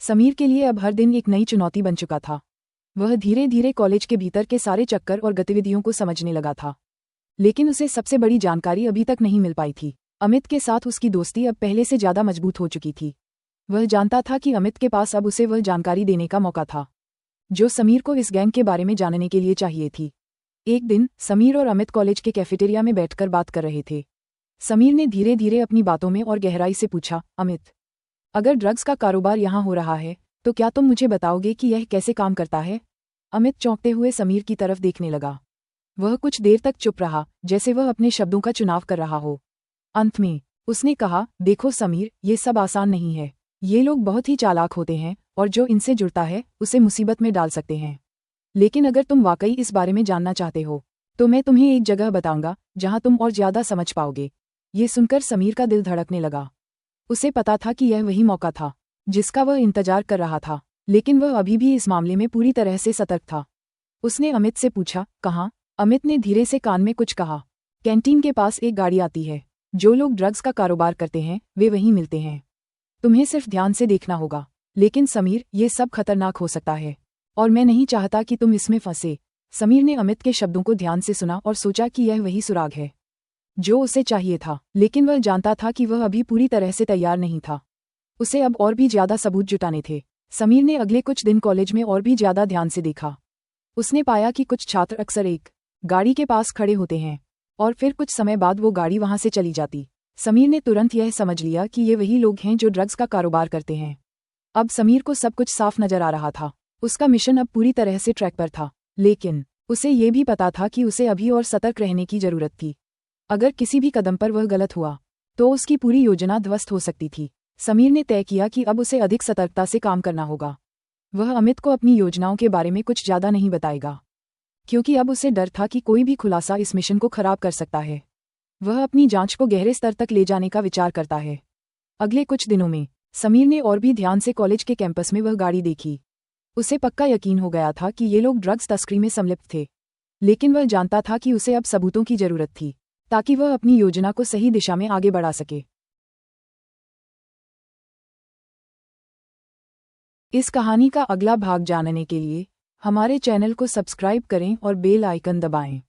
समीर के लिए अब हर दिन एक नई चुनौती बन चुका था। वह धीरे धीरे कॉलेज के भीतर के सारे चक्कर और गतिविधियों को समझने लगा था, लेकिन उसे सबसे बड़ी जानकारी अभी तक नहीं मिल पाई थी। अमित के साथ उसकी दोस्ती अब पहले से ज्यादा मजबूत हो चुकी थी। वह जानता था कि अमित के पास अब उसे वह जानकारी देने का मौका था जो समीर को इस गैंग के बारे में जानने के लिए चाहिए थी। एक दिन समीर और अमित कॉलेज के कैफेटेरिया में बैठकर बात कर रहे थे। समीर ने धीरे धीरे अपनी बातों में और गहराई से पूछा, अमित, अगर ड्रग्स का कारोबार यहाँ हो रहा है तो क्या तुम मुझे बताओगे कि यह कैसे काम करता है? अमित चौंकते हुए समीर की तरफ देखने लगा। वह कुछ देर तक चुप रहा, जैसे वह अपने शब्दों का चुनाव कर रहा हो। अंत में उसने कहा, देखो समीर, ये सब आसान नहीं है। ये लोग बहुत ही चालाक होते हैं और जो इनसे जुड़ता है उसे मुसीबत में डाल सकते हैं। लेकिन अगर तुम वाकई इस बारे में जानना चाहते हो तो मैं तुम्हें एक जगह बताऊंगा जहां तुम और ज्यादा समझ पाओगे। ये सुनकर समीर का दिल धड़कने लगा। उसे पता था कि यह वही मौका था जिसका वह इंतजार कर रहा था, लेकिन वह अभी भी इस मामले में पूरी तरह से सतर्क था। उसने अमित से पूछा, कहाँ? अमित ने धीरे से कान में कुछ कहा। कैंटीन के पास एक गाड़ी आती है। जो लोग ड्रग्स का कारोबार करते हैं वे वहीं मिलते हैं। तुम्हें सिर्फ ध्यान से देखना होगा। लेकिन समीर, ये सब खतरनाक हो सकता है और मैं नहीं चाहता कि तुम इसमें फंसे। समीर ने अमित के शब्दों को ध्यान से सुना और सोचा कि यह वही सुराग है जो उसे चाहिए था, लेकिन वह जानता था कि वह अभी पूरी तरह से तैयार नहीं था। उसे अब और भी ज्यादा सबूत जुटाने थे। समीर ने अगले कुछ दिन कॉलेज में और भी ज्यादा ध्यान से देखा। उसने पाया कि कुछ छात्र अक्सर एक गाड़ी के पास खड़े होते हैं और फिर कुछ समय बाद वो गाड़ी वहां से चली जाती। समीर ने तुरंत यह समझ लिया कि ये वही लोग हैं जो ड्रग्स का कारोबार करते हैं। अब समीर को सब कुछ साफ नजर आ रहा था। उसका मिशन अब पूरी तरह से ट्रैक पर था, लेकिन उसे ये भी पता था कि उसे अभी और सतर्क रहने की जरूरत थी। अगर किसी भी कदम पर वह गलत हुआ तो उसकी पूरी योजना ध्वस्त हो सकती थी। समीर ने तय किया कि अब उसे अधिक सतर्कता से काम करना होगा। वह अमित को अपनी योजनाओं के बारे में कुछ ज्यादा नहीं बताएगा, क्योंकि अब उसे डर था कि कोई भी खुलासा इस मिशन को खराब कर सकता है। वह अपनी जांच को गहरे स्तर तक ले जाने का विचार करता है। अगले कुछ दिनों में समीर ने और भी ध्यान से कॉलेज के कैंपस में वह गाड़ी देखी। उसे पक्का यकीन हो गया था कि ये लोग ड्रग्स तस्करी में संलिप्त थे, लेकिन वह जानता था कि उसे अब सबूतों की जरूरत थी ताकि वह अपनी योजना को सही दिशा में आगे बढ़ा सके। इस कहानी का अगला भाग जानने के लिए हमारे चैनल को सब्सक्राइब करें और बेल आइकन दबाएं।